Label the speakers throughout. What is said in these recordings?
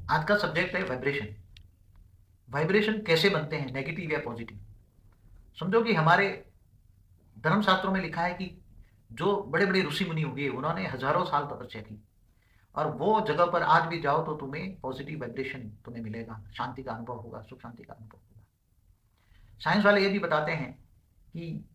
Speaker 1: आज का सब्जेक्ट है वाइब्रेशन। वाइब्रेशन कैसे बनते हैं, नेगेटिव या पॉजिटिव। समझो कि हमारे धर्मशास्त्रों में लिखा है कि जो बड़े बड़े ऋषि मुनि हुए उन्होंने हजारों साल तपस्या की, और वो जगह पर आज भी जाओ तो तुम्हें पॉजिटिव वाइब्रेशन तुम्हें मिलेगा, शांति का अनुभव होगा, सुख शांति का अनुभव होगा। साइंस वाले ये भी बताते हैं कि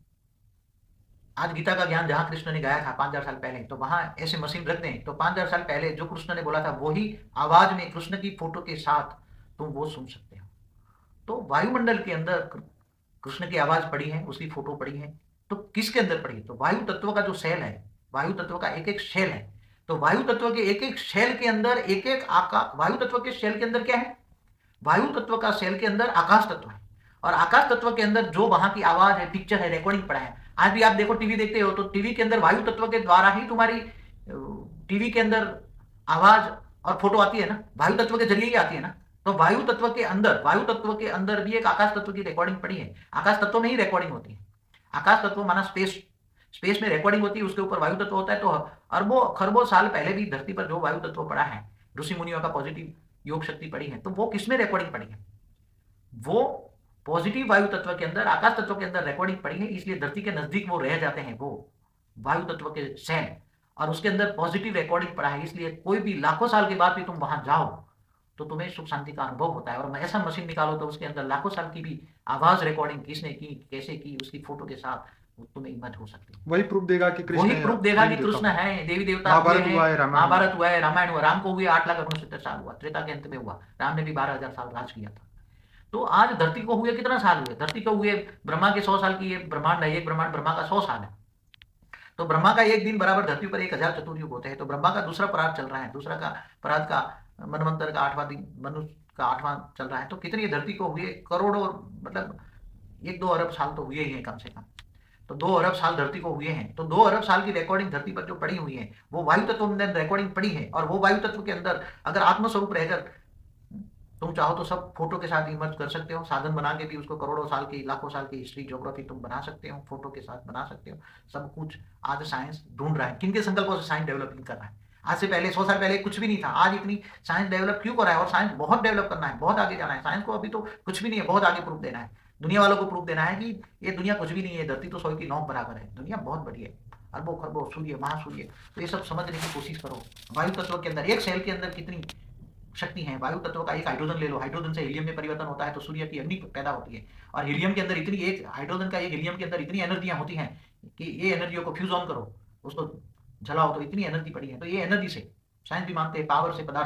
Speaker 1: आज गीता का ज्ञान जहां कृष्ण ने गाया था 5,000 साल पहले, तो वहां ऐसे मशीन रख दें तो 5,000 साल पहले जो कृष्ण ने बोला था वही आवाज में कृष्ण की फोटो के साथ तुम वो सुन सकते हो। तो वायुमंडल के अंदर कृष्ण की आवाज पड़ी है, उसकी फोटो पड़ी है, तो किसके अंदर पड़ी है? तो वायु तत्व का जो सेल है, वायु तत्व का एक एक शेल है, तो वायु तत्व के एक एक शेल के अंदर एक एक आकाश, वायु तत्व के शेल के अंदर क्या है? वायु तत्व का सेल के अंदर आकाश तत्व है, और आकाश तत्व के अंदर जो वहां की आवाज है, पिक्चर है, रिकॉर्डिंग पड़ा है। आज भी आप देखो, टीवी देखते हो तो टीवी के अंदर वायु तत्व के द्वारा ही तुम्हारी टीवी के अंदर आवाज और फोटो आती है ना, वायु तत्व के जरिए ही आती है ना। तो वायु तत्व के अंदर, वायु तत्व के अंदर भी एक आकाश तत्व की रिकॉर्डिंग पड़ी है। आकाश तत्व में ही रिकॉर्डिंग होती है। आकाश तत्व माना स्पेस, स्पेस में रिकॉर्डिंग होती है, उसके ऊपर वायु तत्व होता है। तो अरबों खरबों साल पहले भी धरती पर जो वायु तत्व पड़ा है, ऋषि मुनियों का पॉजिटिव योग शक्ति पड़ी है, तो वो किसमें रिकॉर्डिंग पड़ी है? वो पॉजिटिव वायु तत्व के अंदर, आकाश तत्व के अंदर रिकॉर्डिंग पड़ी है, इसलिए धरती के नजदीक वो रह जाते हैं, वो वायु तत्व के सेल, और उसके अंदर पॉजिटिव रिकॉर्डिंग पड़ा है। इसलिए कोई भी लाखों साल के बाद भी तुम वहां जाओ तो तुम्हें सुख शांति का अनुभव होता है। और ऐसा मशीन निकालो तो उसके अंदर लाखों साल की भी आवाज रिकॉर्डिंग किसने की, कैसे की, उसकी फोटो के साथ तुम्हें इमेज हो सकती है।
Speaker 2: वही प्रूफ देगा कि कृष्ण
Speaker 1: वही
Speaker 2: है,
Speaker 1: प्रूफ देगा कि
Speaker 2: देवी देवता
Speaker 1: कृष्ण
Speaker 2: हुए,
Speaker 1: है, देवी देवता हुए
Speaker 2: महाभारत
Speaker 1: हैं,
Speaker 2: हुआ है, रामायण हुआ है।
Speaker 1: महाभारत हुआ है, रामायण हुआ। राम को हुए 8,69,70 साल हुआ, त्रेता के अंत में हुआ। राम ने भी 12,000 साल राज किया था। तो आज धरती को हुए कितना साल हुए? धरती को हुए ब्रह्मा के 100 साल की ये ब्रह्मांड है, एक ब्रह्मांड ब्रह्मा का 100 साल है। तो ब्रह्मा का एक दिन बराबर धरती पर 1,000 चतुर्युग होते हैं। तो ब्रह्मा का दूसरा पराग चल रहा है, दूसरा का पराग का मनवंतर का 8वां दिन, मनुष्य का 8वां चल रहा है। तो कितनी धरती को हुए? करोड़ों, मतलब 1-2 अरब साल तो हुए ही हैं कम से कम। तो 2 अरब साल धरती को हुए हैं। तो 2 अरब साल की रिकॉर्डिंग धरती पर जो पड़ी हुई है, वो वायु तत्व में रिकॉर्डिंग पड़ी है। और वो वायु तत्व के अंदर अगर आत्मस्वरूप रहकर तुम चाहो तो सब फोटो के साथ इमर्ज कर सकते हो। साधन बना के भी उसको करोड़ों साल की, लाखों साल की हिस्ट्री, ज्योग्राफी तुम बना सकते हो, फोटो के साथ बना सकते हो। सब कुछ आज साइंस ढूंढ रहा है। किन के संकल्पों से साइंस डेवलपिंग कर रहा है? आज से पहले 100 साल पहले कुछ भी नहीं था। आज इतनी साइंस डेवलप क्यों कर रहा है? और साइंस बहुत डेवलप करना है, बहुत आगे जाना है। साइंस को अभी तो कुछ भी नहीं है, बहुत आगे प्रूफ देना है। दुनिया वालों को प्रूफ देना है कि ये दुनिया कुछ भी नहीं है, धरती तो 100 की 9 बराबर है, दुनिया बहुत बड़ी है, अरबों खरबों सूर्य, महासूर्य। तो ये सब समझने की कोशिश करो। वायु तत्व के अंदर, एक सेल के अंदर कितनी शक्ति है। वायु तत्व का एक हाइड्रोजन ले लो, हाइड्रोजन से हीलियम में परिवर्तन होता है तो सूर्य की अग्नि पैदा होती है। और हीलियम के अंदर इतनी, एक हाइड्रोजन का एक हीलियम के अंदर इतनी एनर्जियां होती हैं कि ये एनर्जियों को फ्यूज ऑन करो, उसको जलाओ तो इतनी एनर्जी पड़ी है। तो ये एनर्जी से साइंस भी मानते हैं, पावर से, पदार्थ